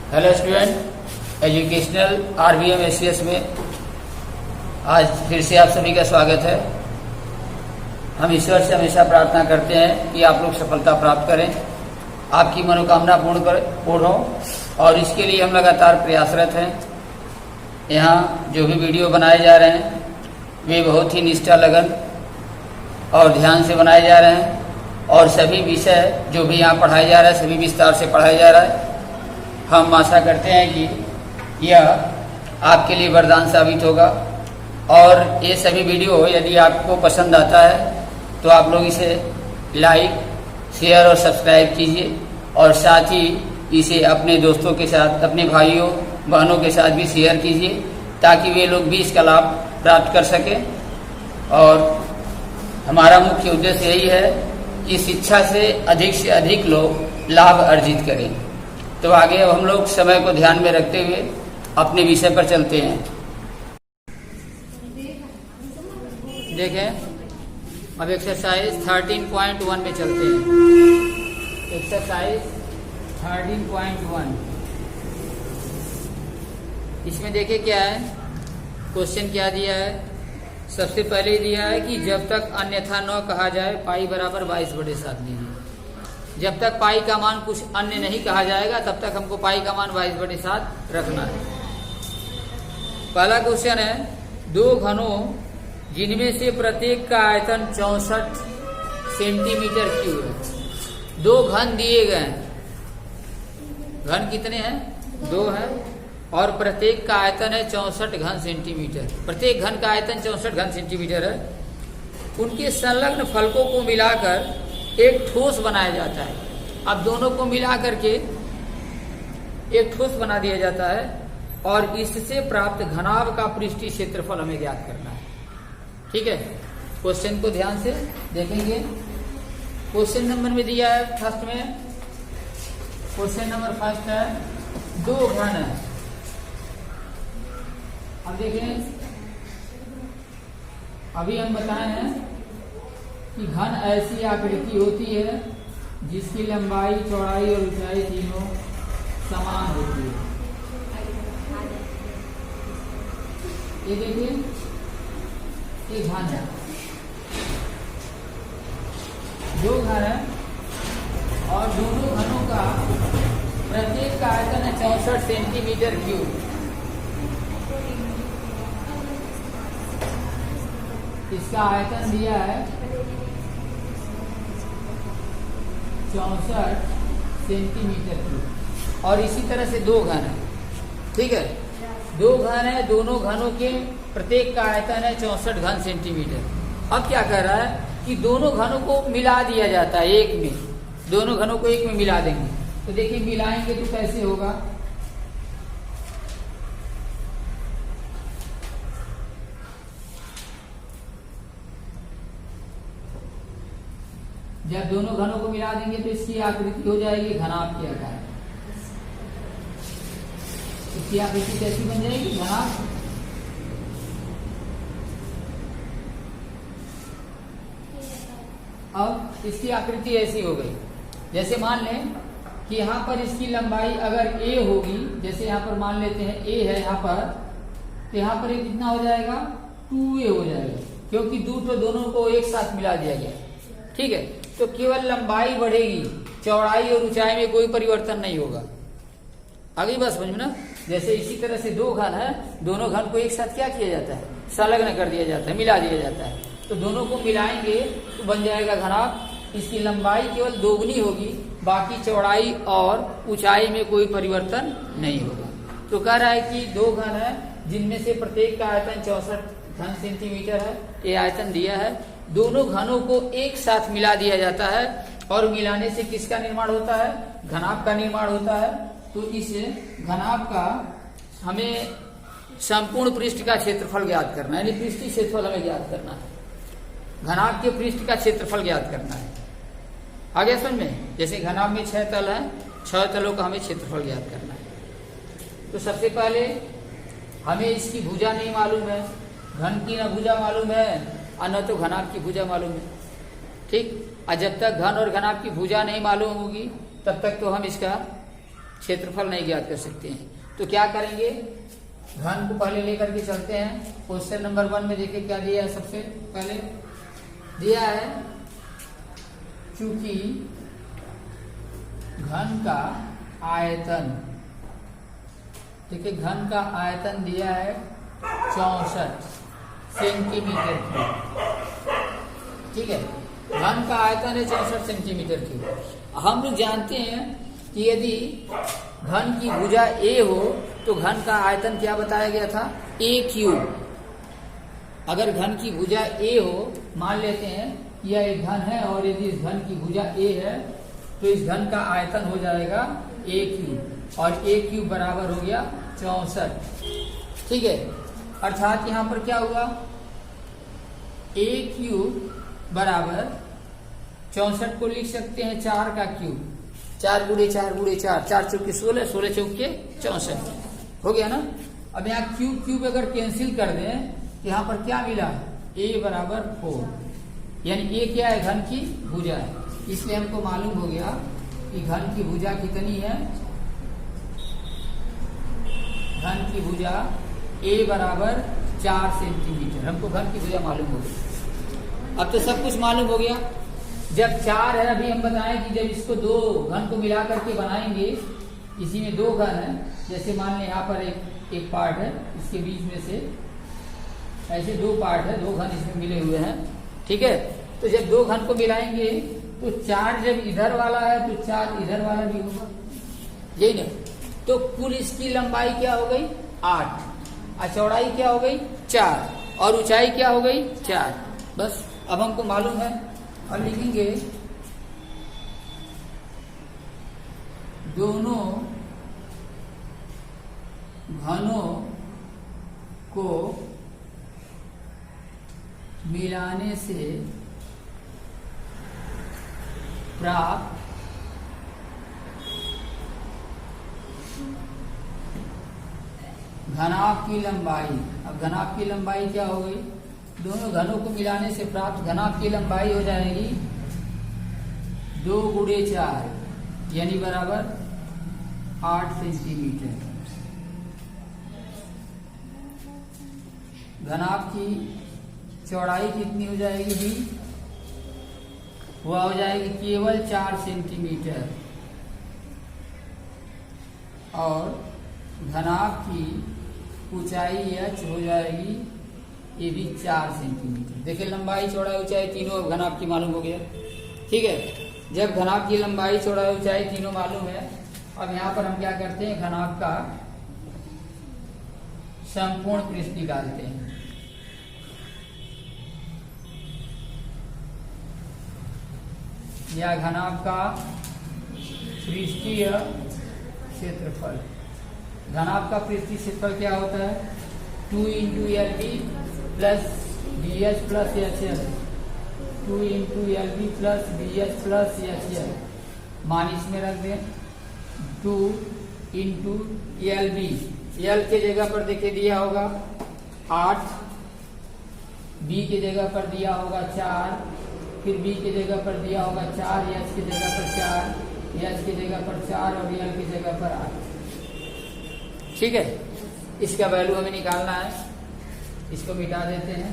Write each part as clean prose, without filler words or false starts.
Hello student, educational RBM ACS में आज फिर से आप सभी का स्वागत है। हम ईश्वर से हमेशा प्रार्थना करते हैं कि आप लोग सफलता प्राप्त करें, आपकी मनोकामना पूर्ण हो, और इसके लिए हम लगातार प्रयासरत हैं। यहाँ जो भी वीडियो बनाए जा रहे हैं वे बहुत ही निष्ठा, लगन और ध्यान से बनाए जा रहे हैं, और सभी विषय जो भी यहाँ पढ़ाया जा रहा है सभी विस्तार से पढ़ाया जा रहा है। हम आशा करते हैं कि यह आपके लिए वरदान साबित होगा, और ये सभी वीडियो यदि आपको पसंद आता है तो आप लोग इसे लाइक, शेयर और सब्सक्राइब कीजिए, और साथ ही इसे अपने दोस्तों के साथ, अपने भाइयों बहनों के साथ भी शेयर कीजिए, ताकि वे लोग भी इसका लाभ प्राप्त कर सकें। और हमारा मुख्य उद्देश्य यही है कि शिक्षा से अधिक लोग लाभ अर्जित करें। तो आगे अब हम लोग समय को ध्यान में रखते हुए अपने विषय पर चलते हैं। देखें, अब एक्सरसाइज 13.1 में चलते हैं। एक्सरसाइज 13.1, इसमें देखें क्या है, क्वेश्चन क्या दिया है। सबसे पहले दिया है कि जब तक अन्यथा न कहा जाए पाई बराबर 22/7 लीजिए। जब तक पाई का मान कुछ अन्य नहीं कहा जाएगा तब तक हमको पाई का मान 22/7 रखना है। पहला क्वेश्चन है, दो घनों जिनमें से प्रत्येक का आयतन 64 सेंटीमीटर क्यूब है। दो घन दिए गए हैं, घन कितने हैं? 2 हैं, और प्रत्येक का आयतन है 64 घन सेंटीमीटर। प्रत्येक घन का आयतन 64 घन सेंटीमीटर है। उनके संलग्न फलकों को मिलाकर एक ठोस बनाया जाता है। अब दोनों को मिला करके एक ठोस बना दिया जाता है, और इससे प्राप्त घनाभ का पृष्ठीय क्षेत्रफल हमें ज्ञात करना है। ठीक है, क्वेश्चन को ध्यान से देखेंगे। क्वेश्चन नंबर में दिया है, फर्स्ट में क्वेश्चन नंबर फर्स्ट है, दो घन है। अब देखें, अभी हम बताए हैं कि घन ऐसी आकृति होती है जिसकी लंबाई, चौड़ाई और ऊंचाई तीनों समान होती है। ये देखिए, ये घन है, दो घन है, और दोनों घनों का प्रत्येक का आयतन है 64 सेंटीमीटर क्यूब। इसका आयतन दिया है 64 सेंटीमीटर क्यूब, और इसी तरह से दो घन है। ठीक है, दो घन है, दोनों घनों के प्रत्येक का आयतन है 64 घन सेंटीमीटर। अब क्या कर रहा है कि दोनों घनों को मिला दिया जाता है एक में, दोनों घनों को एक में मिला देंगे। तो देखिए, मिलाएंगे तो कैसे होगा। जब दोनों घनों को मिला देंगे तो इसकी आकृति हो जाएगी घनाभ की आकार। इसकी आकृति कैसी बन जाएगी? घनाभ। अब इसकी आकृति ऐसी हो गई, जैसे मान लें कि यहाँ पर इसकी लंबाई अगर a होगी, जैसे यहाँ पर मान लेते हैं a है यहाँ पर, तो यहाँ पर कितना हो जाएगा? 2a हो जाएगा, क्योंकि दोनों को एक साथ मिला दिया गया। ठीक है, तो केवल लंबाई बढ़ेगी, चौड़ाई और ऊंचाई में कोई परिवर्तन नहीं होगा। आगे बस समझ में ना। जैसे इसी तरह से दो घन है, दोनों घन को एक साथ क्या किया जाता है? संलग्न कर दिया जाता है, मिला दिया जाता है। तो दोनों को मिलाएंगे तो बन जाएगा घनाभ। इसकी लंबाई केवल दोगुनी होगी, बाकी चौड़ाई और ऊंचाई में कोई परिवर्तन नहीं होगा। तो कह रहा है कि दो घन है जिनमें से प्रत्येक का आयतन 64 घन सेंटीमीटर है। ये आयतन दिया है, दोनों घनों को एक साथ मिला दिया जाता है, और मिलाने से किसका निर्माण होता है? घनाभ का निर्माण होता है। तो इस घनाभ का हमें संपूर्ण पृष्ठ का क्षेत्रफल ज्ञात करना है, यानी पृष्ठीय क्षेत्रफल हमें ज्ञात करना है। घनाभ के पृष्ठ का क्षेत्रफल ज्ञात करना है। आगे समझ में, जैसे घनाभ में 6 तल है, 6 तलों का हमें क्षेत्रफल ज्ञात करना है। तो सबसे पहले हमें इसकी भुजा नहीं मालूम है, घन की न भुजा मालूम है और न तो घनाभ की भुजा मालूम है। ठीक, और जब तक घन और घनाभ की भुजा नहीं मालूम होगी तब तक तो हम इसका क्षेत्रफल नहीं ज्ञात कर सकते हैं। तो क्या करेंगे, घन को पहले लेकर के चलते हैं। क्वेश्चन नंबर 1 में देखिए क्या दिया है। सबसे पहले दिया है चूंकि घन का आयतन, देखिए घन का आयतन दिया है 64 सेंटीमीटर क्यूब। ठीक है, घन का आयतन है 64 सेंटीमीटर क्यूब। हम लोग जानते हैं कि यदि घन की भुजा a हो तो घन का आयतन क्या बताया गया था, a क्यूब। अगर घन की भुजा a हो, मान लेते हैं यह एक घन है और यदि इस घन की भुजा a है तो इस घन का आयतन हो जाएगा a क्यूब, और a क्यूब बराबर हो गया 64। ठीक है, अर्थात यहां पर क्या हुआ, a क्यूब बराबर 64 को लिख सकते हैं 4 का क्यूब, 4 गुणे 4 गुणे 4, 4 चौके 16, 16 चौके 64 हो गया ना। अब यहाँ क्यूब क्यूब अगर कैंसिल कर दें तो यहाँ पर क्या मिला, a बराबर 4, यानी a क्या है, घन की भुजा है। इसलिए हमको मालूम हो गया कि घन की भुजा कितनी है, घन की भुजा a बराबर 4 सेंटीमीटर। हमको घन की भुजा मालूम हो गई। अब तो सब कुछ मालूम हो गया। जब 4 है, अभी हम बताएं कि जब इसको दो घन को मिला करके बनाएंगे, इसी में 2 घन है, जैसे मान लें यहाँ पर एक पार्ट है, इसके बीच में से ऐसे 2 पार्ट है, 2 घन इसमें मिले हुए हैं। ठीक है, तो जब 2 घन को मिलाएंगे तो 4 जब इधर वाला है तो 4 इधर वाला भी होगा, यही ना। तो कुल इसकी लंबाई क्या हो गई 8, और चौड़ाई क्या हो गई 4, और ऊंचाई क्या हो गई 4। बस अब हमको मालूम है, और लिखेंगे दोनों घनों को मिलाने से प्राप्त घनाभ की लंबाई। अब घनाभ की लंबाई क्या हो गई, दोनों घनों को मिलाने से प्राप्त घनाभ की लंबाई हो जाएगी 2 गुणे 4, यानी बराबर 8 सेंटीमीटर। घनाभ की चौड़ाई कितनी हो जाएगी भी, वह हो जाएगी केवल 4 सेंटीमीटर, और घनाभ की ऊंचाई h हो जाएगी ये भी 4 सेंटीमीटर। देखिए लंबाई चौड़ाई ऊंचाई तीनों घनाभ की मालूम हो गया। ठीक है, जब घनाभ की लंबाई चौड़ाई ऊंचाई तीनों मालूम है, अब यहाँ पर हम क्या करते हैं, घनाभ का संपूर्ण पृष्ठ निकालते हैं। या घनाभ का पृष्ठीय क्षेत्रफल। घनाभ का पृष्ठीय क्षेत्रफल क्या होता है, 2 × LB plus BH plus HL, 2 × LB plus BH plus HL। मान इसमें रख दें 2 × LB, L के जगह पर देखिए दिया होगा 8, B के जगह पर दिया होगा 4, फिर B के जगह पर दिया होगा 4, H के जगह पर 4, H के जगह पर 4 और L की जगह पर 8। ठीक है, इसका वैल्यू हमें निकालना है, इसको मिटा देते हैं।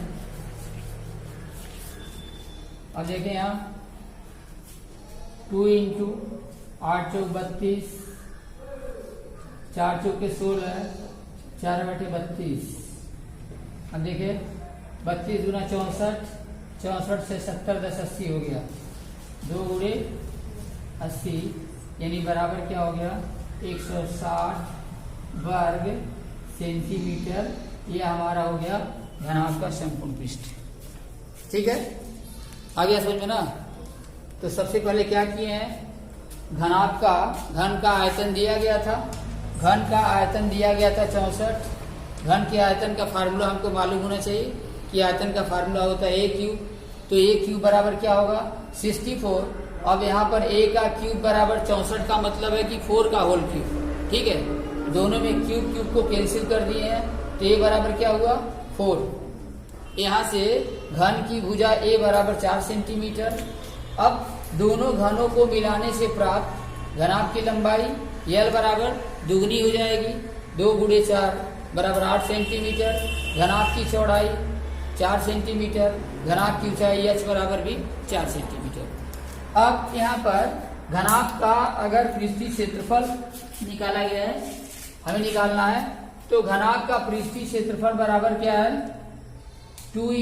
अब देखें यहाँ 2 × 8 चौक 32, 4 चौके 16, 4/32। अब देखिए 32 × 64, 64 से 70 10 80 हो गया, 2 गुणे 80, यानी बराबर क्या हो गया 160 वर्ग सेंटीमीटर। यह हमारा हो गया घनाभ का संपूर्ण पृष्ठ। ठीक है, आ गया समझ में ना। तो सबसे पहले क्या किए हैं, घनाभ का घन का आयतन दिया गया था, घन का आयतन दिया गया था 64। घन के आयतन का फार्मूला हमको मालूम होना चाहिए कि आयतन का फार्मूला होता है a क्यूब, तो a क्यूब बराबर क्या होगा 64। अब यहाँ पर a का क्यूब बराबर 64 का मतलब है कि 4 का होल क्यूब। ठीक है, दोनों में क्यूब क्यूब को कैंसिल कर दिए हैं, तो a बराबर क्या हुआ 4। यहाँ से घन की भुजा a बराबर 4 सेंटीमीटर। अब दोनों घनों को मिलाने से प्राप्त घनाभ की लंबाई यल बराबर दुगनी हो जाएगी, 2 × 4 बराबर 8 सेंटीमीटर। घनाभ की चौड़ाई 4 सेंटीमीटर, घनाभ की ऊंचाई h बराबर भी 4 सेंटीमीटर। अब यहाँ पर घनाभ का अगर पृष्ठीय क्षेत्रफल निकाला गया है, हमें निकालना है, तो घनाभ का पृष्ठीय क्षेत्रफल बराबर क्या है, 2 ×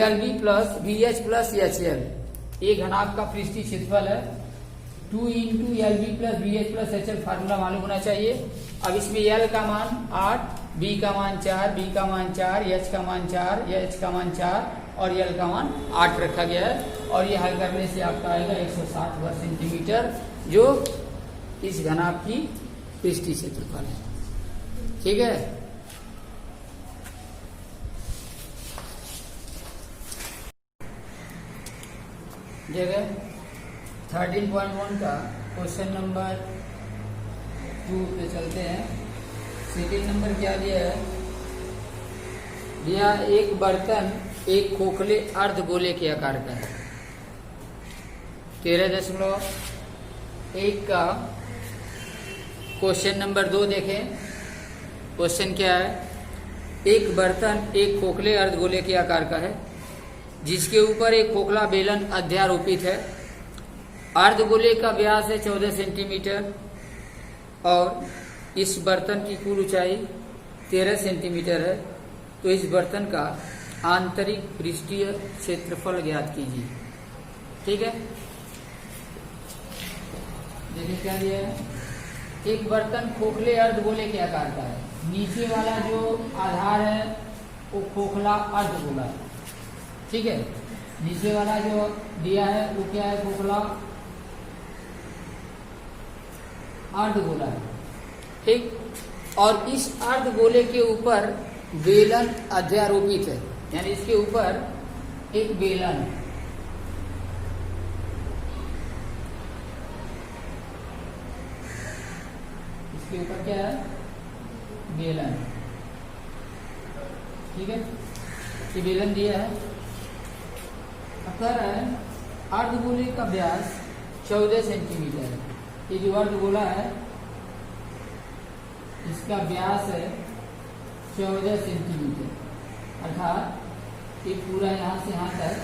LB + VH + HL। ये घनाभ का पृष्ठीय क्षेत्रफल है, 2 × LB + VH + HL फार्मूला मालूम होना चाहिए। अब इसमें L का मान 8, B का मान 4, B का मान 4, H का मान 4, H का मान 4 और L का मान 8 रखा गया है। और ये हल करने से आपका आएगा 160 वर्ग सेंटीमीटर, जो इस घनाभ की पृष्ठीय क्षेत्रफल है। ठीक है, जगह 13.1 का क्वेश्चन नंबर 2 पे चलते हैं। सेकेंड नंबर क्या दिया है, दिया एक बर्तन एक खोखले अर्धगोले के आकार का है। 13.1 का क्वेश्चन नंबर 2 देखें। क्वेश्चन क्या है, एक बर्तन एक खोखले अर्धगोले के आकार का है जिसके ऊपर एक खोखला बेलन अध्यारोपित है। अर्धगोले का व्यास है 14 सेंटीमीटर और इस बर्तन की कुल ऊंचाई 13 सेंटीमीटर है। तो इस बर्तन का आंतरिक पृष्ठीय क्षेत्रफल ज्ञात कीजिए। ठीक है, देखिए क्या दिया है, एक बर्तन खोखले अर्धगोले के आकार का है। नीचे वाला जो आधार है वो खोखला अर्धगोला है। ठीक है, नीचे वाला जो दिया है वो क्या है, खोखला अर्धगोला है। ठीक, और इस अर्धगोले के ऊपर बेलन अध्यारोपित है, यानी इसके ऊपर एक बेलन है। इसके ऊपर क्या है, बेलन। ठीक है, ये बेलन दिया है। अब कह रहा है अर्धगोले का व्यास 14 सेंटीमीटर है। ये जो अर्धगोला है इसका व्यास है 14 सेंटीमीटर, अर्थात ये पूरा यहाँ से यहाँ तक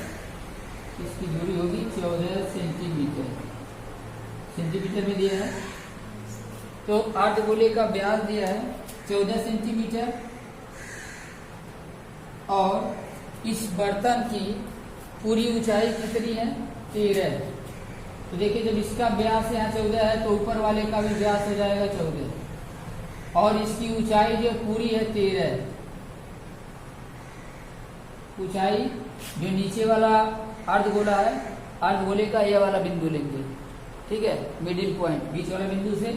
इसकी दूरी होगी 14 सेंटीमीटर। सेंटीमीटर में दिया है, तो अर्धगोले का व्यास दिया है 14 सेंटीमीटर और इस बर्तन की पूरी ऊंचाई कितनी है, 13। तो देखिए जब इसका व्यास यहाँ 14 है तो ऊपर वाले का भी व्यास हो जाएगा 14 और इसकी ऊंचाई जो पूरी है 13। ऊंचाई जो नीचे वाला अर्धगोला है, अर्धगोले का यह वाला बिंदु लेंगे। ठीक है, मिडिल पॉइंट, बीच वाला बिंदु से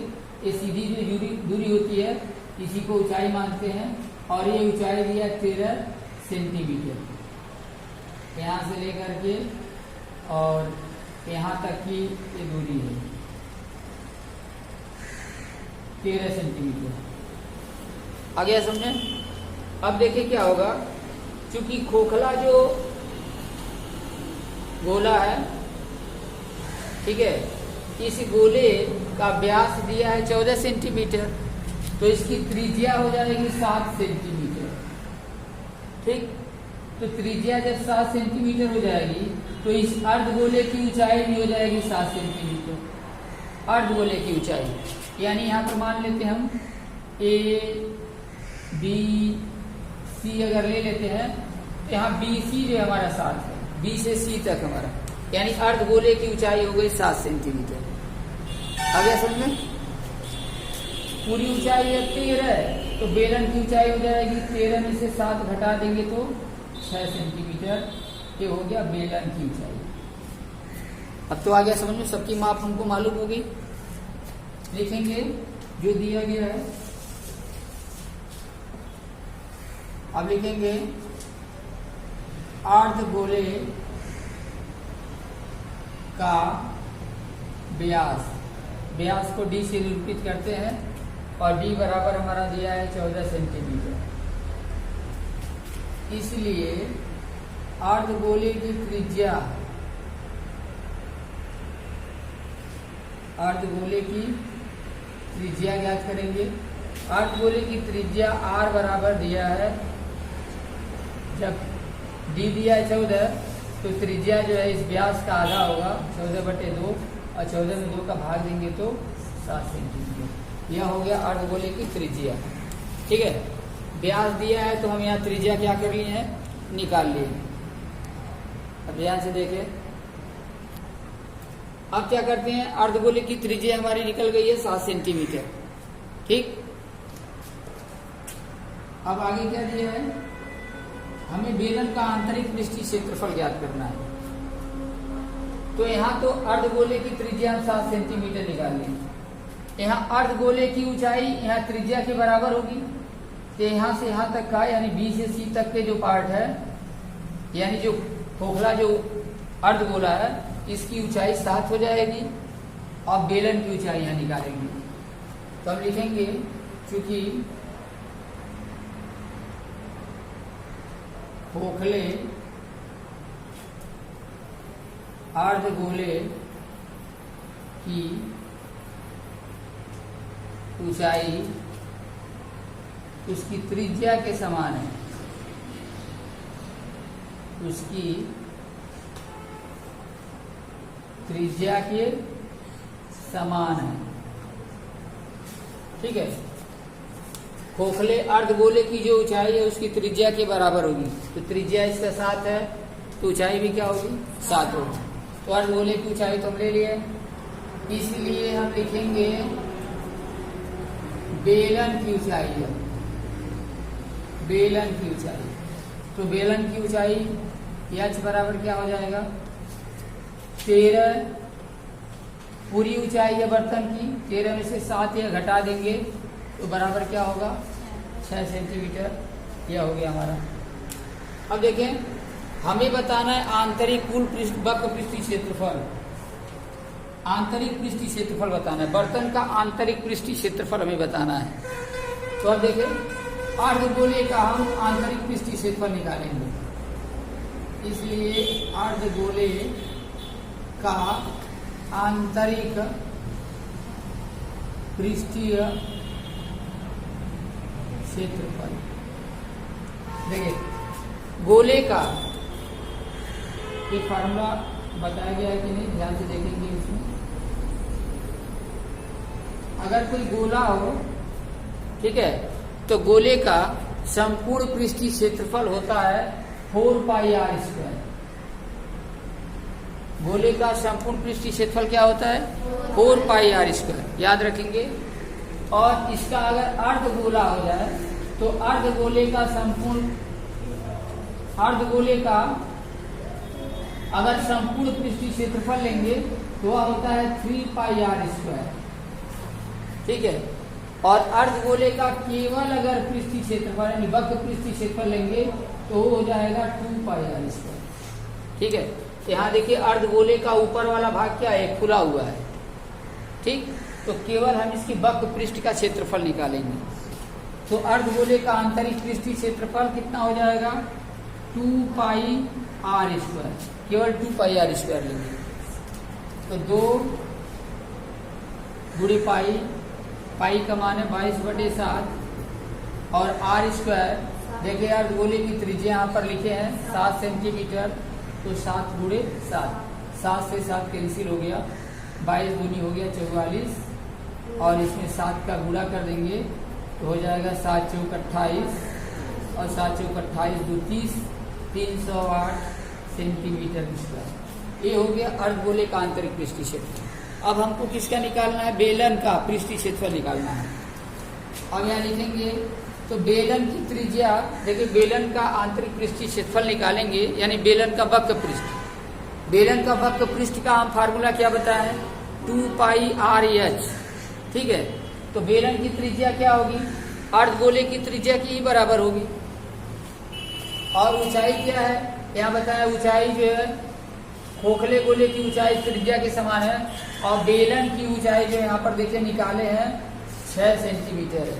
ये सीधी जो दूरी होती है इसी को ऊंचाई मानते हैं और ये ऊंचाई दिया 13 सेंटीमीटर। यहाँ से लेकर के और यहाँ तक की ये दूरी है 13 सेंटीमीटर। आ गया समझे? अब देखिए क्या होगा, क्योंकि खोखला जो गोला है, ठीक है, इस गोले का व्यास दिया है 14 सेंटीमीटर, तो इसकी त्रिज्या हो जाएगी 7 सेंटीमीटर। ठीक, तो त्रिज्या जब 7 सेंटीमीटर हो जाएगी तो इस अर्धगोले की ऊंचाई भी हो जाएगी 7 सेंटीमीटर। अर्धगोले की ऊंचाई यानी यहाँ पर मान लेते हैं हम ABC अगर ले लेते हैं तो यहाँ BC जो हमारा 7 है, B से C तक हमारा, यानी अर्धगोले की ऊंचाई हो गई 7 सेंटीमीटर। आ गया समझ में? पूरी ऊंचाई है 13, तो बेलन की ऊंचाई हो जाएगी 13 में से 7 घटा देंगे तो 6 सेंटीमीटर। ये हो गया बेलन की ऊंचाई। अब तो आ गया समझ में, सबकी माप हमको मालूम होगी। लिखेंगे जो दिया गया है, अब लिखेंगे अर्धगोले का व्यास, व्यास को D से निरूपित करते हैं और D बराबर हमारा दिया है 14 सेंटीमीटर। इसलिए अर्धगोले की त्रिज्या, अर्धगोले की त्रिज्या ज्ञात करेंगे। अर्धगोले की त्रिज्या r बराबर दिया है, जब d दिया है 14 तो त्रिज्या जो है इस व्यास का आधा होगा 14/2 और 14 में 2 का भाग देंगे तो 7 सेंटीमीटर। यह हो गया अर्धगोले की त्रिज्या। ठीक है, व्यास दिया है तो हम यहाँ त्रिज्या क्या कर लिए हैं, निकाल लिए। अब ध्यान से देखें, अब क्या करते हैं, अर्धगोले की त्रिज्या हमारी निकल गई है 7 सेंटीमीटर। ठीक, अब आगे क्या दिया है, हमें बेलन का आंतरिक पृष्ठीय क्षेत्रफल ज्ञात करना है। तो यहाँ तो अर्धगोले की त्रिज्या हम 7 सेंटीमीटर निकाल लेंगे। यहाँ अर्धगोले की ऊंचाई यहाँ त्रिज्या के बराबर होगी, तो यहाँ से यहाँ तक का यानी बी से सी तक के जो पार्ट है, यानी जो खोखला जो अर्धगोला है, इसकी ऊंचाई 7 हो जाएगी और बेलन की ऊंचाई यहाँ निकालेंगे। तो हम लिखेंगे, चूंकि खोखले अर्धगोले की ऊंचाई उसकी त्रिज्या के समान है, उसकी त्रिज्या के समान है। ठीक है, खोखले अर्धगोले की जो ऊंचाई है उसकी त्रिज्या के बराबर होगी, तो त्रिज्या इसका 7 है तो ऊंचाई भी क्या होगी, 7 होगी। तो अर्धगोले की ऊंचाई तो हम ले लिए, इसलिए हम लिखेंगे बेलन की ऊंचाई है, बेलन की ऊंचाई। तो बेलन की ऊंचाई h बराबर क्या हो जाएगा, 13 पूरी ऊंचाई है बर्तन की, 13 में से 7 यह घटा देंगे तो बराबर क्या होगा, 6 सेंटीमीटर। यह हो गया हमारा। अब देखें, हमें बताना है आंतरिक कुल वक्र पृष्ठीय क्षेत्रफल, आंतरिक पृष्ठीय क्षेत्रफल बताना है, बर्तन का आंतरिक पृष्ठीय क्षेत्रफल हमें बताना है। तो अब देखें, अर्धगोले का हम आंतरिक पृष्ठीय क्षेत्रफल निकालेंगे, इसलिए अर्धगोले का आंतरिक पृष्ठीय क्षेत्रफल। देखिए, गोले का एक फार्मूला बताया गया है कि नहीं, ध्यान से देखेंगे। इसमें अगर कोई गोला हो, ठीक है, तो गोले का संपूर्ण पृष्ठीय क्षेत्रफल होता है 4πr²। गोले का संपूर्ण पृष्ठीय क्षेत्रफल क्या होता है, 4πr², याद रखेंगे। और इसका अगर अर्धगोला हो जाए तो अर्धगोले का संपूर्ण, अर्धगोले का अगर संपूर्ण पृष्ठीय क्षेत्रफल लेंगे तो वह होता है 3πr²। ठीक है, और अर्धगोले का केवल अगर पृष्ठीय क्षेत्रफल यानी वक्र पृष्ठीय क्षेत्रफल लेंगे तो वो हो जाएगा 2πr²। ठीक है, यहाँ देखिए अर्धगोले का ऊपर वाला भाग क्या है, खुला हुआ है। ठीक, तो केवल हम इसकी वक्र पृष्ठ का क्षेत्रफल निकालेंगे। तो अर्धगोले का आंतरिक पृष्ठीय क्षेत्रफल कितना हो जाएगा, 2πr², केवल 2πr² लेंगे। तो 2 गुणे पाई, पाई का मान है 22/7 और r²। देखिए अर्धगोले की त्रिज्या यहाँ पर लिखे हैं 7 सेंटीमीटर, तो 7 गुणे 7, 7 से 7 कैंसिल हो गया, 22 दूनी हो गया 44, और इसमें 7 का गुणा कर देंगे तो हो जाएगा 7 चौक 28 और 7 चौक 28 2 30, 308 सेंटीमीटर स्क्वायर। ये हो गया अर्धगोले का आंतरिक पृष्ठीय क्षेत्रफल। अब हमको किसका निकालना है, बेलन का पृष्ठीय क्षेत्रफल निकालना है। अब यहाँ लिखेंगे, तो बेलन की त्रिज्या, देखिए बेलन का आंतरिक पृष्ठीय क्षेत्रफल निकालेंगे, यानी बेलन का वक्र पृष्ठ। बेलन का वक्र पृष्ठ का हम फार्मूला क्या बताया, 2πr(h). ठीक है, तो बेलन की त्रिज्या क्या होगी, अर्धगोले की त्रिज्या की ही बराबर होगी। और ऊंचाई क्या है, यहाँ बताया ऊंचाई जो है खोखले गोले की ऊंचाई त्रिज्या के समान है, और बेलन की ऊंचाई जो यहाँ पर देखिए निकाले हैं 6 सेंटीमीटर है।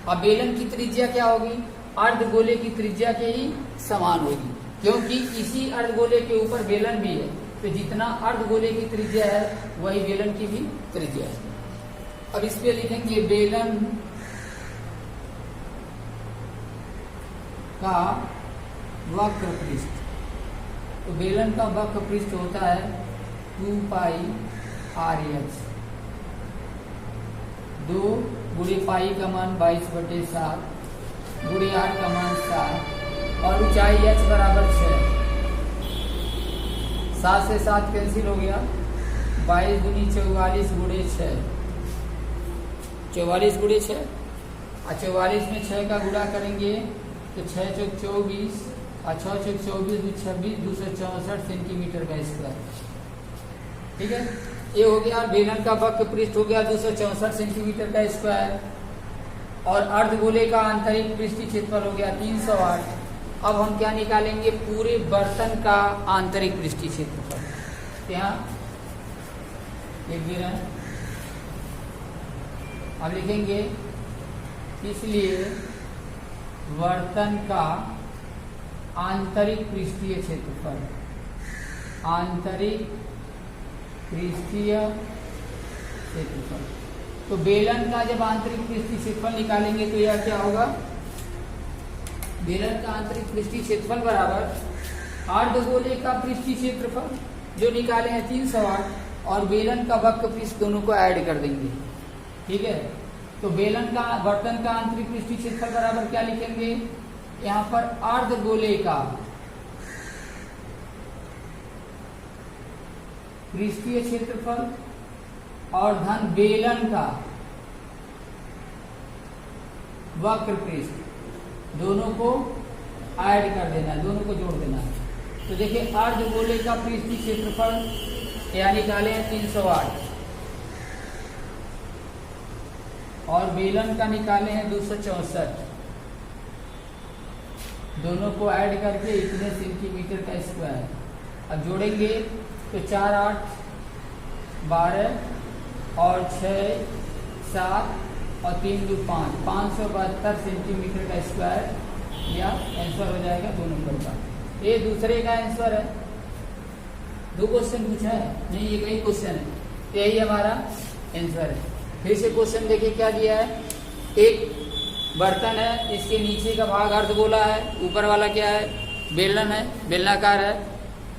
और बेलन की त्रिज्या क्या होगी, अर्धगोले की त्रिज्या के ही समान होगी, क्योंकि इसी अर्धगोले के ऊपर बेलन भी है। तो जितना अर्धगोले की त्रिज्या है वही बेलन की भी त्रिज्या है। अब इस पे लिखेंगे बेलन का वक्र पृष्ठ। तो बेलन का वक्र पृष्ठ होता है 2 पाई RH, 2 गुणे पाई का मान 22/7 गुणे r का मान 7 और ऊंचाई h बराबर 6। 7 से 7 कैंसिल हो गया, 22 गुनी 44 गुणे 6, 44 गुणे 6 और 44 में 6 का गुणा करेंगे तो 6 चौक 24 और 6 चौक 24 26 264 सेंटीमीटर का स्क्वायर। ठीक है, ये हो गया बेलन का वक्र पृष्ठ हो गया 264 सेंटीमीटर का स्क्वायर और अर्धगोले का आंतरिक पृष्ठीय क्षेत्रफल हो गया 308। अब हम क्या निकालेंगे, पूरे बर्तन का आंतरिक पृष्ठीय क्षेत्रफल। यहाँ लिख दे रहे हैं, अब लिखेंगे इसलिए बर्तन का आंतरिक पृष्ठीय क्षेत्रफल, आंतरिक पृष्ठीय क्षेत्रफल। तो बेलन का जब आंतरिक पृष्ठीय क्षेत्रफल निकालेंगे तो यह क्या होगा, बेलन का आंतरिक पृष्ठीय क्षेत्रफल बराबर अर्धगोले का पृष्ठीय क्षेत्रफल जो निकाले हैं 308 और बेलन का वक्र पृष्ठ, दोनों को ऐड कर देंगे। ठीक है, तो बेलन का बर्तन का आंतरिक पृष्ठीय क्षेत्रफल बराबर क्या लिखेंगे, यहाँ पर अर्धगोले का पृष्ठीय क्षेत्रफल और धन बेलन का वक्र पृष्ठ, दोनों को ऐड कर देना है, दोनों को जोड़ देना है। तो देखिए अर्धगोले का पृष्ठीय क्षेत्रफल यहाँ निकाले हैं 308 और बेलन का निकाले हैं 264, दोनों को ऐड करके इतने सेंटीमीटर का स्क्वायर। अब जोड़ेंगे तो 4 8 12 और 6 7 और 3 2 5 572 सेंटीमीटर का स्क्वायर या आंसर हो जाएगा 2 नंबर का। ये दूसरे का आंसर है, 2 क्वेश्चन पूछा है, नहीं ये कई क्वेश्चन है, यही हमारा आंसर है। फिर से क्वेश्चन देखिए क्या दिया है, एक बर्तन है, इसके नीचे का भाग अर्धगोला है, ऊपर वाला क्या है, बेलन है, बेलनाकार है।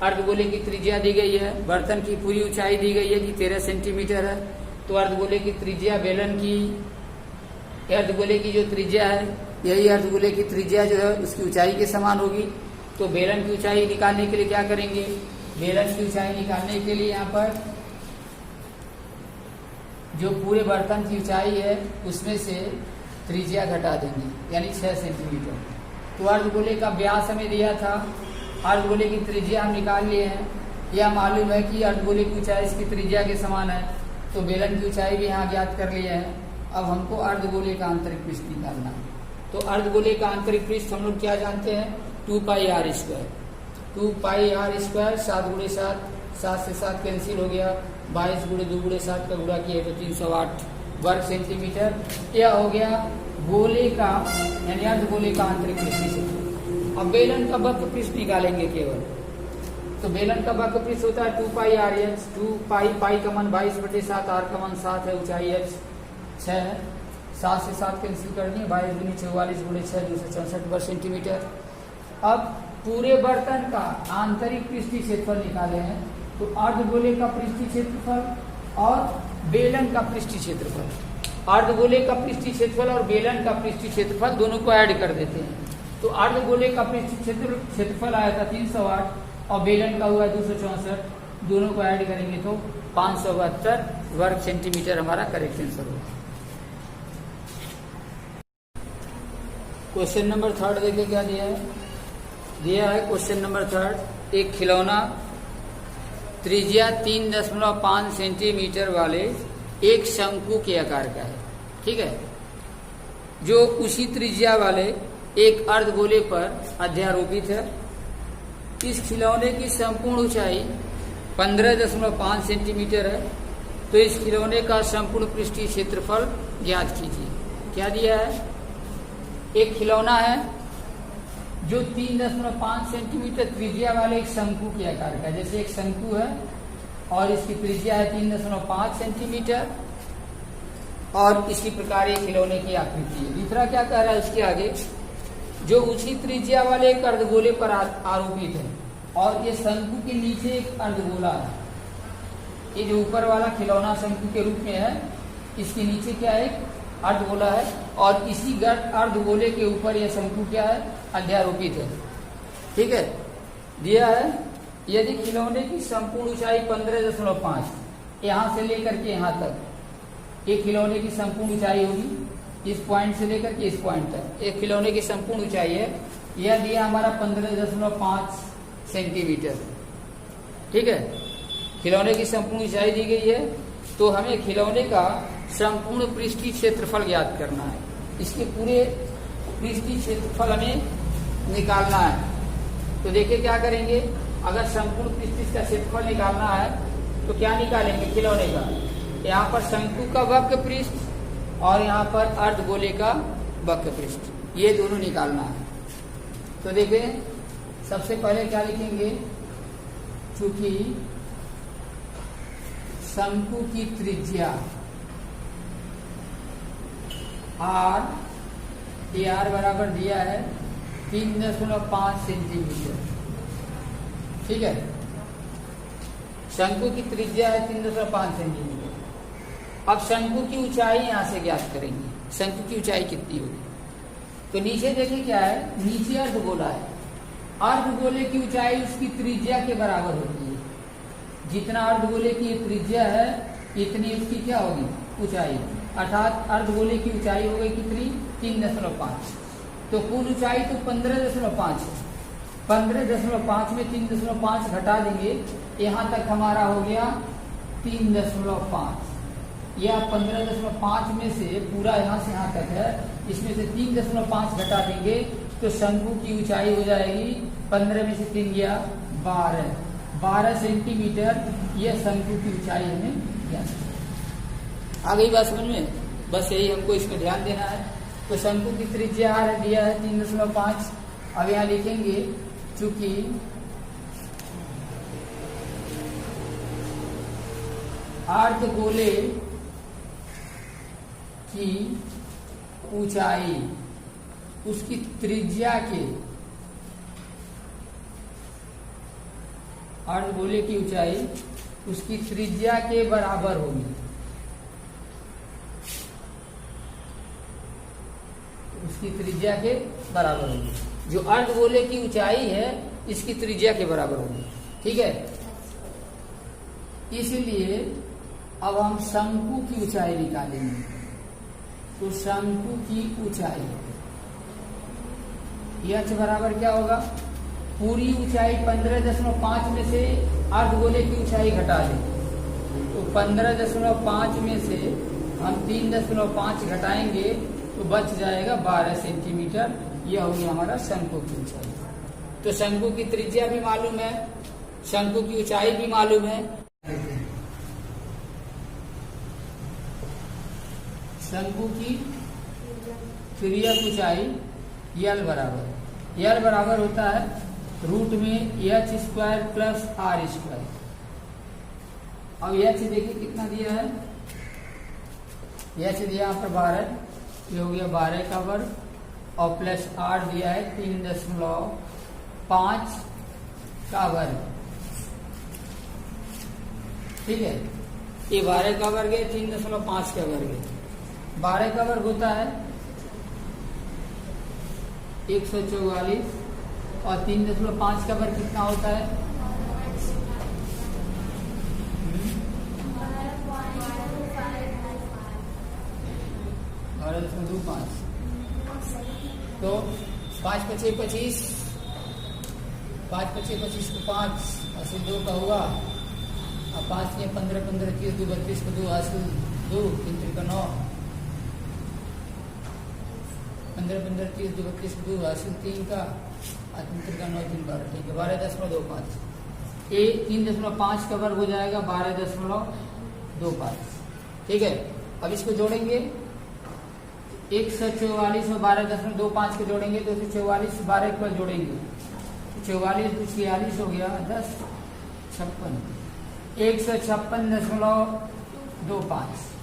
अर्धगोले की त्रिज्या दी गई है, बर्तन की पूरी ऊंचाई दी गई है कि 13 सेंटीमीटर है। तो अर्धगोले की त्रिज्या बेलन की, अर्धगोले की जो त्रिज्या है यही अर्धगोले की त्रिज्या जो है उसकी ऊंचाई के समान होगी। तो बेलन की ऊंचाई निकालने के लिए क्या करेंगे, बेलन की ऊंचाई निकालने के लिए यहाँ पर जो पूरे बर्तन की ऊंचाई है उसमें से त्रिज्या घटा देंगे, यानी 6 सेंटीमीटर। तो अर्धगोले का व्यास हमें दिया था, अर्धगोले की त्रिज्या हम निकाल लिए हैं। यह मालूम है कि अर्धगोले की ऊंचाई इसकी त्रिज्या के समान है, तो बेलन की ऊंचाई भी यहाँ ज्ञात कर लिए हैं। अब हमको अर्धगोले का आंतरिक पृष्ठ निकालना है। तो अर्धगोले का आंतरिक पृष्ठ हम लोग क्या जानते हैं, 2 पाई r स्क्वायर, 2 पाई r स्क्वायर 7 गुणे 7, 7 से 7 कैंसिल हो गया, 22 गुणे 2 गुणे 7 का गुणा किया तो 308 वर्ग सेंटीमीटर। यह हो गया गोले का यानी अर्धगोले का आंतरिक पृष्ठीय क्षेत्रफल। अब बेलन का वक्र पृष्ठ निकालेंगे केवल। तो बेलन का वक्र पृष्ठ होता है 2 पाई r h, 2 पाई पाई का मान 22/7, r का मान 7 है, ऊंचाई h 6 है, 7 से 7 कैंसिल करनी है, 22 गुनी 44 गुणे 6 264 वर्ग सेंटीमीटर। अब पूरे बर्तन का आंतरिक पृष्ठीय क्षेत्रफल निकाले हैं, तो अर्धगोले का पृष्ठीय क्षेत्रफल और बेलन का पृष्ठीय क्षेत्रफल, अर्धगोले का पृष्ठीय क्षेत्रफल और बेलन का पृष्ठीय क्षेत्रफल दोनों को ऐड कर देते हैं। तो अर्धगोले का पृष्ठीय क्षेत्रफल आया था 308 और बेलन का हुआ 264, दोनों को ऐड करेंगे तो 572 वर्ग सेंटीमीटर हमारा करेक्ट आंसर होगा। क्वेश्चन नंबर 3 देखिए क्या दिया है, दिया है क्वेश्चन नंबर 3, एक खिलौना त्रिज्या 3.5 सेंटीमीटर वाले एक शंकु के आकार का है, ठीक है, जो उसी त्रिज्या वाले एक अर्धगोले पर अध्यारोपित है। इस खिलौने की संपूर्ण ऊंचाई 15.5 सेंटीमीटर है। तो इस खिलौने का संपूर्ण पृष्ठीय क्षेत्रफल ज्ञात कीजिए। क्या दिया है, एक खिलौना है जो 3.5 सेंटीमीटर त्रिज्या वाले एक शंकु के आकार का, जैसे एक शंकु है और इसकी त्रिज्या है 3.5 सेंटीमीटर और इसी प्रकार एक खिलौने की आकृति है। दूसरा क्या कह रहा है उसके आगे, जो उसी त्रिज्या वाले एक अर्धगोले पर आरोपित है और ये शंकु के नीचे एक अर्धगोला है। ये जो ऊपर वाला खिलौना शंकु के रूप में है, इसके नीचे क्या है, एक अर्धगोला है और इसी अर्धगोले के ऊपर यह शंकु क्या है, अध्यारोपित है। ठीक है, दिया है यदि खिलौने की संपूर्ण ऊंचाई 15.5 यहाँ से लेकर के यहाँ तक, एक खिलौने की संपूर्ण ऊंचाई होगी इस पॉइंट से लेकर के इस पॉइंट तक, एक खिलौने की संपूर्ण ऊंचाई है, यह दिया हमारा 15.5 सेंटीमीटर। ठीक है, खिलौने की संपूर्ण ऊंचाई दी गई है, तो हमें खिलौने का संपूर्ण पृष्ठीय क्षेत्रफल ज्ञात करना है। इसके पूरे पृष्ठीय क्षेत्रफल हमें निकालना है। तो देखिए क्या करेंगे, अगर संपूर्ण पृष्ठीय का क्षेत्रफल निकालना है तो क्या निकालेंगे, खिलौने का, यहाँ पर शंकु का वक्र पृष्ठ और यहाँ पर अर्धगोले का वक्र पृष्ठ, ये दोनों निकालना है। तो देखिए सबसे पहले क्या लिखेंगे, चूंकि शंकु की त्रिज्या r, ये r बराबर दिया है 3.5 सेंटीमीटर। ठीक है, शंकु की त्रिज्या है 3.5 सेंटीमीटर। अब शंकु की ऊंचाई यहां से ज्ञात करेंगे, शंकु की ऊंचाई कितनी होगी। तो नीचे देखिए क्या है, नीचे अर्धगोला है, अर्धगोले की ऊंचाई उसकी त्रिज्या के बराबर होती है। जितना अर्धगोले की त्रिज्या है इतनी उसकी क्या होगी, ऊंचाई, अर्थात अर्धगोले की ऊंचाई हो गई कितनी, 3.5। तो कुल ऊंचाई तो 15.5 है, 15.5 में 3.5 घटा देंगे, यहाँ तक हमारा हो गया 3.5। या 15.5 में से पूरा यहाँ से यहाँ तक है, इसमें से 3.5 घटा देंगे तो शंकु की ऊंचाई हो जाएगी 15 में से 3 गया 12 सेंटीमीटर। यह शंकु की ऊंचाई हमें ज्ञात। आ गई बात समझ में, बस यही हमको इसमें ध्यान देना है। तो शंकु की त्रिज्या दिया है 3.5। अब यहाँ लिखेंगे चूंकि अर्धगोले की ऊंचाई उसकी त्रिज्या के, अर्धगोले की ऊंचाई उसकी त्रिज्या के बराबर होगी। उसकी त्रिज्या के बराबर होगी, जो अर्धगोले की ऊंचाई है इसकी त्रिज्या के बराबर होगी। ठीक है, इसलिए अब हम शंकु की ऊंचाई निकालेंगे। तो शंकु की ऊंचाई h बराबर क्या होगा, पूरी ऊंचाई 15.5 में से अर्धगोले की ऊंचाई घटा दें, तो 15.5 में से हम 3.5 घटाएंगे तो बच जाएगा 12 सेंटीमीटर। यह होगी हमारा शंकु की ऊंचाई। तो शंकु की त्रिज्या भी मालूम है, शंकु की ऊंचाई भी मालूम है। शंकु की तिर्यक ऊंचाई यल बराबर होता है रूट में h² प्लस r²। अब h देखिए कितना दिया है, h दिया यहाँ पर 12, ये हो गया 12 का वर्ग और प्लस r दिया है 3.5 का वर्ग। ठीक है, ये 12 का वर्ग है, 3.5 का वर्ग है। 12 का वर्ग होता है 144 और 3.5 का वर्ग कितना होता है, 12.25। तो 5 × 5 = 25, 5 × 6 = 25 को 5 हासिल 2 का हुआ, और 5 × 15 = 15, 30 × 2 = 32 को 2 हासिल 2, 3 × 9, 15 × 15 = 30, 2 = 32 को 2 हासिल 3 का, 3 × 9 = 3 12। ठीक है, 12.25। ये 3.5 का वर्ग हो जाएगा 12.25। ठीक है, अब इसको जोड़ेंगे 144 और 12.25 के जोड़ेंगे तो 144 12 पर जोड़ेंगे, 44 कुछ 46 हो गया, 10 56 156.25।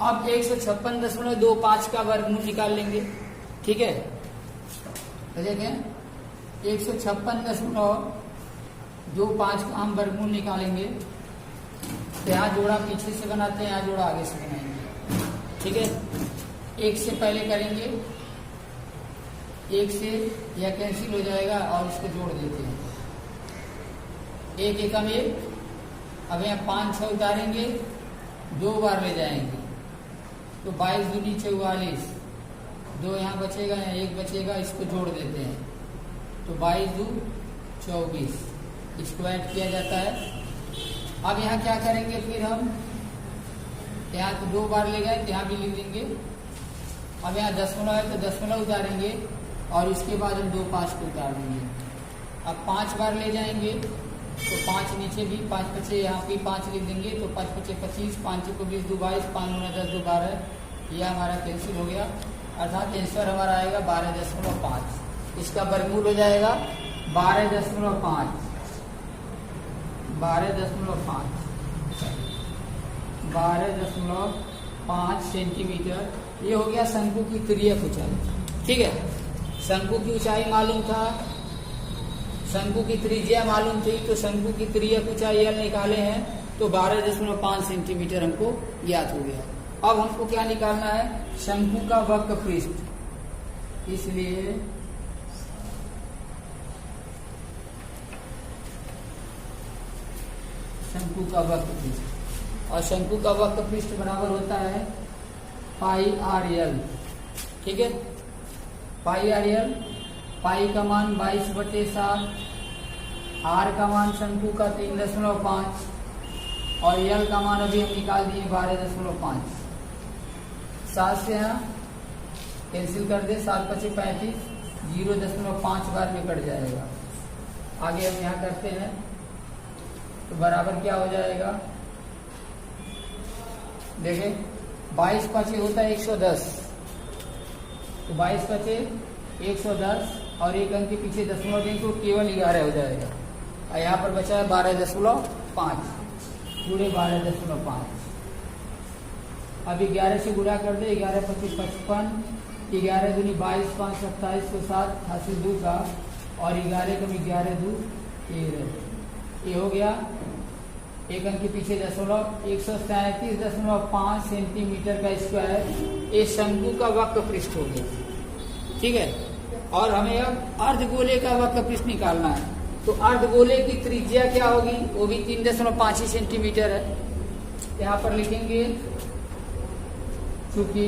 अब 156.25 का वर्गमूल निकाल लेंगे, ठीक है। तो देखें 156.25 का हम वर्गमूल निकालेंगे। तो यहाँ जोड़ा पीछे से बनाते हैं, यहाँ जोड़ा आगे से बनाएंगे, ठीक है। 1 से पहले करेंगे, 1 से यह कैंसिल हो जाएगा और इसको जोड़ देते हैं, 1 एकम 1। अब यहाँ 5 6 उतारेंगे, 2 बार ले जाएंगे तो 22 दूनी 44, 2 यहाँ बचेगा, यहाँ 1 बचेगा, इसको जोड़ देते हैं तो 22 2 24, इसको ऐड किया जाता है। अब यहाँ क्या करेंगे फिर हम, यहाँ तो 2 बार ले गए तो यहाँ भी लिख देंगे। अब यहाँ दशमलव है तो दशमलव उतारेंगे और इसके बाद हम 2 5 को उतार देंगे। अब 5 बार ले जाएंगे तो 5 नीचे भी, 5 बचे यहाँ भी 5 लिख देंगे तो 5 बचे 25, 5 को 20 2 22, 5 9 10 2 12, यह हमारा कैंसिल हो गया। अर्थात आंसर हमारा आएगा 12.5। इसका वर्गमूल हो जाएगा 12.5 सेंटीमीटर। ये हो गया शंकु की तिर्यक ऊंचाई, ठीक है। शंकु की ऊंचाई मालूम था, शंकु की त्रिज्या मालूम थी, तो शंकु की तिर्यक ऊंचाई L निकाले हैं तो 12.5 सेंटीमीटर हमको ज्ञात हो गया। अब हमको क्या निकालना है, शंकु का वक्र पृष्ठ। इसलिए शंकु का वक्र पृष्ठ, और शंकु का वक्र पृष्ठ बराबर होता है पाई आर एल, ठीक है। पाई आर एल, पाई का मान 22/7, आर का मान शंकु का 3.5 और एल का मान अभी हम निकाल दिए 12.5। 7 से यहाँ कैंसिल कर दे, 7 बचे 35, 0.5 बार में कट जाएगा। आगे हम यहाँ करते हैं तो बराबर क्या हो जाएगा, देखें 22 पचे होता है 110, तो 22 पचे 110 और 1 अंक के पीछे दशमलव देंगे तो केवल 11 हो जाएगा। और यहाँ पर बचा है 12.5 पूरे 12.5। अब 11 से गुणा कर दे, 11 पच्चीस 55, 11 दूनी 22, 5 27 को 7 हासिल 2 का, और 11 कम 11 2 13, ये हो गया। 1 अंक के पीछे दशमलव, 137.5 सेंटीमीटर का स्क्वायर ये शंकु का वक्र पृष्ठ हो गया, ठीक है। और हमें अब अर्धगोले का वक्र पृष्ठ निकालना है, तो अर्धगोले की त्रिज्या क्या होगी, वो भी 3.5 सेंटीमीटर है। यहाँ पर लिखेंगे चूंकि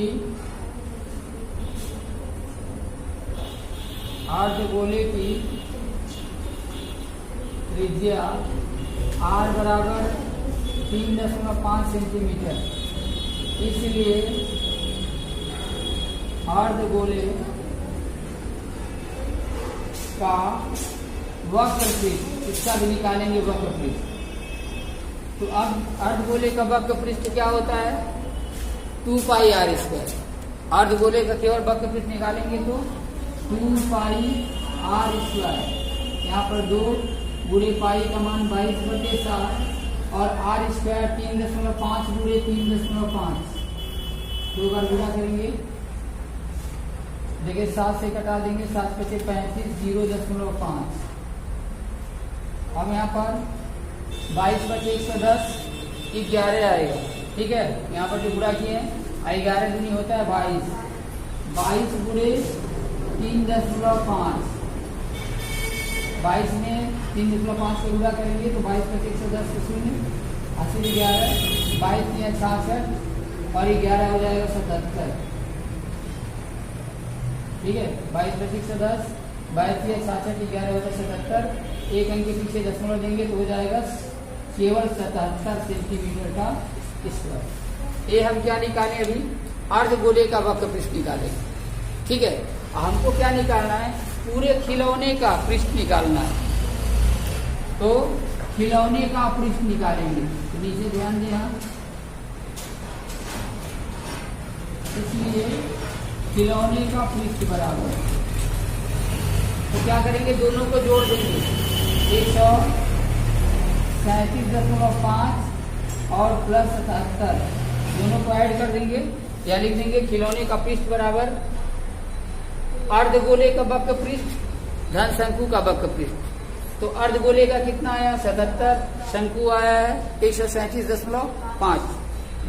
अर्धगोले की त्रिज्या r बराबर 3.5 सेंटीमीटर, इसलिए अर्धगोले का वक्र पृष्ठ, इसका भी निकालेंगे वक्र पृष्ठ। तो अब अर्धगोले का वक्र पृष्ठ क्या होता है, 2 पाई आर स्क्वायर। अर्धगोले का केवल वक्र पृष्ठ निकालेंगे तो 2 पाई आर स्क्वायर, यहाँ पर 2 गुणे पाई का मान 22/7 और आर स्क्वायर 3.5 गुणे 3.5, 2 बार गुणा करेंगे। देखिए 7 से कटा देंगे, 7 बचे 35, 0.5। अब यहाँ पर 22 बचे 110, 11 आएगा, ठीक है। यहाँ पर जो गुणा किए 11 दूनी होता है 22, 22 गुणे 3.5, 22 में 3.5 को गुणा करेंगे तो 22 बचे 110 से 0 हासिल 11, 22 या 66 और 11 हो जाएगा 77, ठीक है। 22 बचे 110, 22 या 66, 11 होता है 77, 1 अंक के पीछे दशमलव देंगे तो हो जाएगा केवल 77 सेंटीमीटर का स्क्वायर। ये हम क्या निकालें, अभी अर्धगोले का वक्र पृष्ठ निकालें, ठीक है। हमको क्या निकालना है, पूरे खिलौने का पृष्ठ निकालना है, तो खिलौने का पृष्ठ निकालेंगे। तो नीचे ध्यान देना, इसलिए खिलौने का पृष्ठ बराबर। तो क्या करेंगे, दोनों को जोड़ देंगे, 137.5 और प्लस 77, दोनों को ऐड कर देंगे। या लिख देंगे खिलौने का पृष्ठ बराबर अर्धगोले का वक्र पृष्ठ धन शंकु का वक्र पृष्ठ। तो अर्धगोले का कितना आया 77, शंकु आया है 137.5,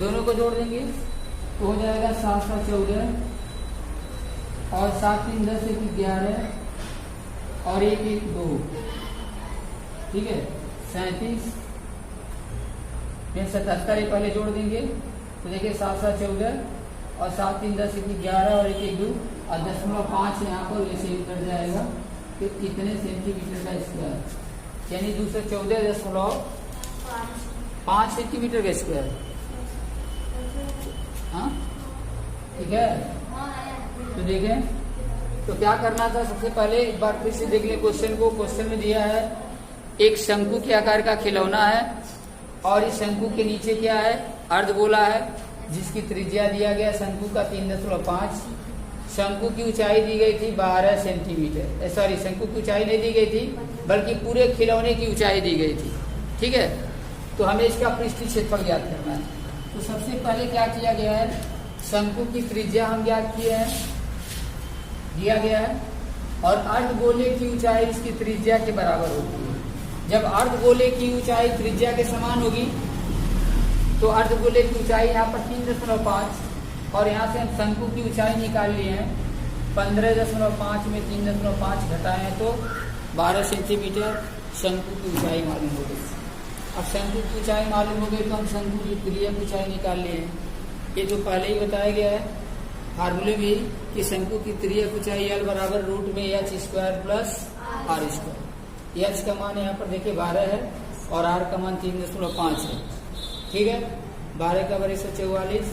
दोनों को जोड़ देंगे तो हो जाएगा 714 और 7 3 10 1 11 और 1 1 2, ठीक है 37 में 77 पहले जोड़ देंगे तो देखिए 7 7 14 और 7 3 10 1 11 और 1 1 2 और 0.5 यहाँ पर वैसे ही उतर जाएगा कि कितने सेंटीमीटर का स्क्वायर, यानी 214.5 सेंटीमीटर का स्क्वायर। हाँ ठीक है, तो देखें तो क्या करना था, सबसे पहले एक बार फिर से देख लें क्वेश्चन को। क्वेश्चन में दिया है एक शंकु के आकार का खिलौना है और इस शंकु के नीचे क्या है, अर्धगोला है जिसकी त्रिज्या दिया गया शंकु का 3.5। शंकु की ऊंचाई दी गई थी 12 सेंटीमीटर, सॉरी शंकु की ऊंचाई नहीं दी गई थी बल्कि पूरे खिलौने की ऊंचाई दी गई थी, ठीक है। तो हमें इसका पृष्ठीय क्षेत्रफल ज्ञात करना है। तो सबसे पहले क्या किया गया है, शंकु की त्रिज्या हम ज्ञात किए हैं, दिया गया है, और अर्धगोले की ऊंचाई इसकी त्रिज्या के बराबर होती है। जब अर्धगोले की ऊंचाई त्रिज्या के समान होगी तो अर्धगोले की ऊंचाई यहाँ पर 3.5 और यहाँ से हम शंकु की ऊंचाई निकाल लिए हैं 15.5 में 3.5 घटाएं तो 12 सेंटीमीटर शंकु की ऊंचाई मालूम हो गई। अब शंकु की ऊंचाई मालूम हो गई तो हम शंकु की त्रिज्या की ऊंचाई निकाल लिए हैं। ये तो पहले ही बताया गया है फार्मूले में कि शंकु की त्रिज्या की ऊंचाई L बराबर रूट में h square plus r square. h का मान यहाँ पर देखिए 12 है और r का मान 3.5 है, ठीक है। 12 का बर 144,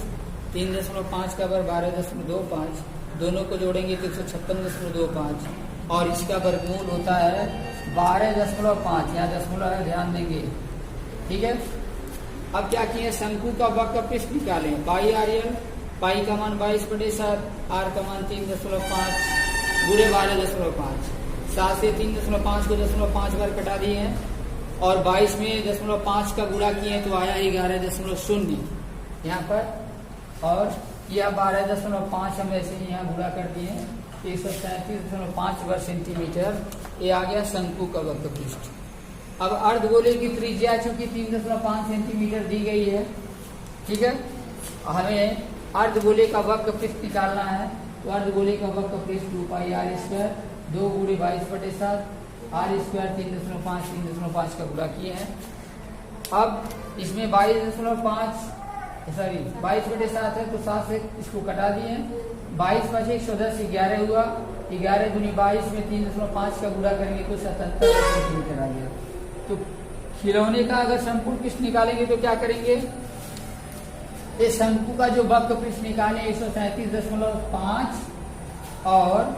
3.5 का बर 12.25, दोनों को जोड़ेंगे तो 156.25 और इसका वर्गमूल होता है 12.5, यहाँ दशमलव है ध्यान देंगे, ठीक है। अब क्या किए, शंकु का वक्र पृष्ठ निकालें, पाई आर एल, पाई का मान 22/7, आर का मान 3.5 गुणे 12.5, 7 से 3.5 को 0.5 बार कटा दिए हैं और 22 में 0.5 का गुणा किए तो आया 11.0 यहाँ पर, और यह 12.5 हम ऐसे ही यहाँ गुणा कर दिए 137.5 वर्ग सेंटीमीटर, ये आ गया शंकु का वक्र पृष्ठ। अब अर्धगोले की त्रिज्या चूंकि 3.5 सेंटीमीटर दी गई है, ठीक है, हमें अर्धगोले का वक्र पृष्ठ निकालना है। तो अर्धगोले का वक्र पृष्ठ 2 r स्क्वायर 2 गुणे 22/7 r स्क्वायर 3.5 का गुणा किए हैं। अब इसमें 22/7 है तो 7 से इसको कटा दिए, 22 × 110 11 हुआ, 11 × 22 में 3.5 का गुणा करेंगे तो 77 सेंटीमीटर आ गया। तो खिलौने का अगर संपूर्ण पृष्ठ निकालेंगे तो क्या करेंगे, ये शंकु का जो वक्र पृष्ठ निकाले 137.5 और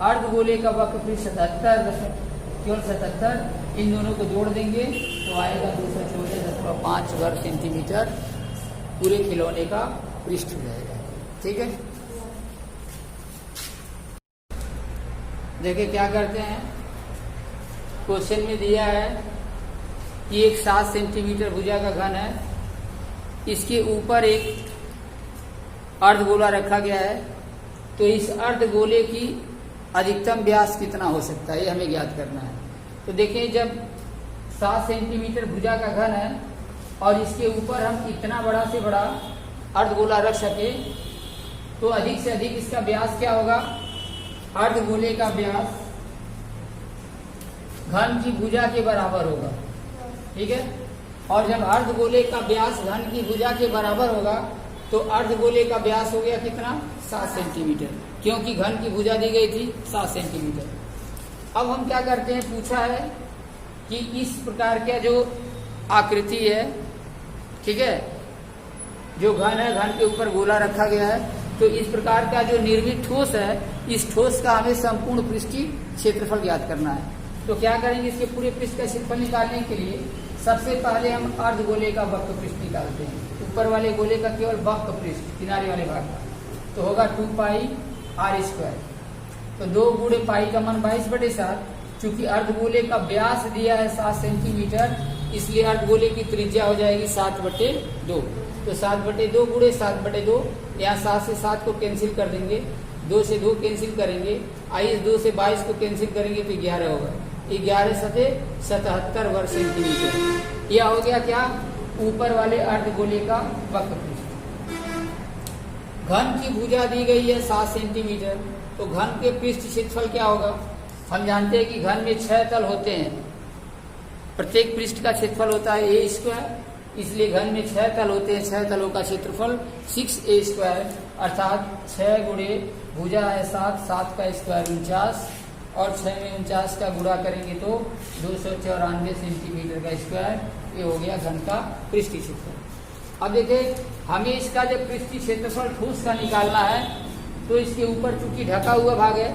अर्धगोले का वक्र पृष्ठ 77, इन दोनों को जोड़ देंगे तो आएगा 214.5 वर्ग सेंटीमीटर पूरे खिलौने का पृष्ठ हो जाएगा, ठीक है। देखिए क्या करते हैं, क्वेश्चन में दिया है कि एक 7 सेंटीमीटर भुजा का घन है, इसके ऊपर एक अर्धगोला रखा गया है, तो इस अर्धगोले की अधिकतम व्यास कितना हो सकता है ये हमें ज्ञात करना है। तो देखिए जब 7 सेंटीमीटर भुजा का घन है और इसके ऊपर हम इतना बड़ा से बड़ा अर्धगोला रख सके तो अधिक से अधिक इसका व्यास क्या होगा, अर्धगोले का व्यास घन की भुजा के बराबर होगा, ठीक है। और जब अर्धगोले का व्यास घन की भुजा के बराबर होगा तो अर्धगोले का व्यास हो गया कितना, 7 सेंटीमीटर, क्योंकि घन की भुजा दी गई थी 7 सेंटीमीटर। अब हम क्या करते हैं, पूछा है कि इस प्रकार का जो आकृति है, ठीक है, जो घन है, घन के ऊपर गोला रखा गया है, तो इस प्रकार का जो निर्मित ठोस है, इस ठोस का हमें संपूर्ण पृष्ठीय क्षेत्रफल ज्ञात करना है। तो क्या करेंगे, इसके पूरे पृष्ठ का क्षेत्रफल निकालने के लिए सबसे पहले हम अर्धगोले का वक्र पृष्ठ निकालते हैं। ऊपर वाले गोले का केवल वक्र पृष्ठ, किनारे वाले भाग का, तो होगा 2 पाई r²। तो 2 गुणे पाई का मान 22/7। चूंकि अर्धगोले का व्यास दिया है 7 सेंटीमीटर, इसलिए अर्धगोले की त्रिज्या हो जाएगी 7/2। तो 7/2 गुणे 7/2, यहाँ 7 से 7 को कैंसिल कर देंगे, 2 से 2 कैंसिल करेंगे, आइए 2 से 22 को कैंसिल करेंगे तो 11 होगा। 11 सते 77 वर्ग सेंटीमीटर। यह हो गया क्या, ऊपर वाले अर्धगोले का वक्र पृष्ठ। घन की भुजा दी गई है 7 सेंटीमीटर, तो घन के पृष्ठ क्षेत्रफल क्या होगा। हम जानते हैं कि घन में 6 तल होते हैं, प्रत्येक पृष्ठ का क्षेत्रफल होता है a², इसलिए घन में 6 तल होते हैं, 6 तलों का क्षेत्रफल 6a², अर्थात 6 गुणे भुजा है 7, 7 का स्क्वायर 49, और 6 में 49 का गुणा करेंगे तो 294 सेंटीमीटर का स्क्वायर। ये हो गया घन का पृष्ठीय क्षेत्रफल। अब देखिए, हमें इसका जब पृष्ठीय क्षेत्रफल ठोस का निकालना है, तो इसके ऊपर चूंकि ढका हुआ भाग है,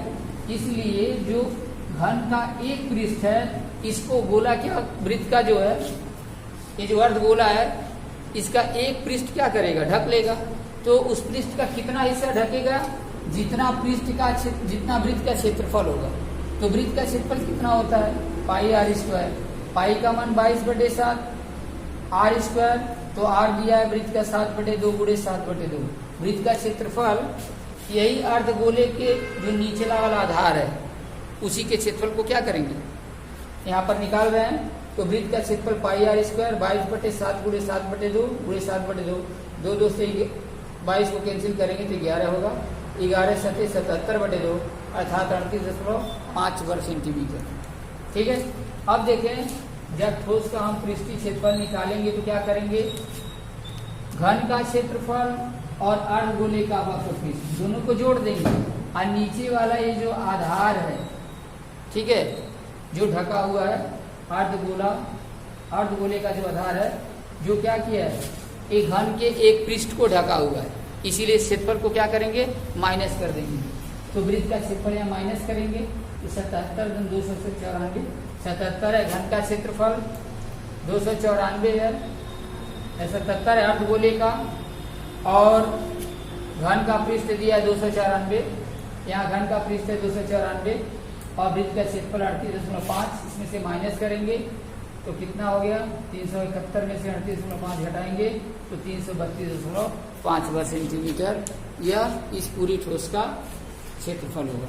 इसलिए जो घन का एक पृष्ठ है, इसको गोला क्या, वृत्त का जो है, ये जो अर्धगोला है, इसका एक पृष्ठ क्या करेगा, ढक लेगा। तो उस पृष्ठ का कितना हिस्सा ढकेगा, जितना पृष्ठ का जितना वृत्त का क्षेत्रफल होगा। तो वृत्त का क्षेत्रफल कितना होता है, पाई r²। पाई का मान 22/7, r², तो r दिया है वृत्त का 7/2 गुणे 7/2। वृत्त का क्षेत्रफल यही अर्धगोले के जो निचला वाला आधार है, उसी के क्षेत्रफल को क्या करेंगे, यहाँ पर निकाल रहे हैं। तो वृत्त का क्षेत्रफल पाई r² 22/7 गुणे 7/2 गुणे 7/2, 2 से 22 को कैंसिल करेंगे तो 11 होगा। 11 सते 77/2, अर्थात 38.5 वर्ग सेंटीमीटर। ठीक है। अब देखें, जब ठोस का हम पृष्ठीय क्षेत्रफल निकालेंगे तो क्या करेंगे, घन का क्षेत्रफल और अर्धगोले का वक्र पृष्ठ दोनों को जोड़ देंगे, और नीचे वाला ये जो आधार है, ठीक है, जो ढका हुआ है अर्धगोले का जो आधार है, जो क्या किया है, एक घन के एक पृष्ठ को ढका हुआ है, इसीलिए क्षेत्रफल को क्या करेंगे, माइनस कर देंगे। तो वृत्त का क्षेत्रफल यहाँ माइनस करेंगे, तो 77 × 200 से 94, 77 है घन का क्षेत्रफल, 294 है, 77 है अर्धगोले का, और घन का पृष्ठ दिया है 294, यहाँ घन का पृष्ठ है 294, और वृत्त का क्षेत्रफल 38.5, इसमें से माइनस करेंगे तो कितना हो गया, 371 में से 38.5 घटाएंगे तो 332.5 वर्ग सेंटीमीटर, यह इस पूरी ठोस का क्षेत्रफल होगा।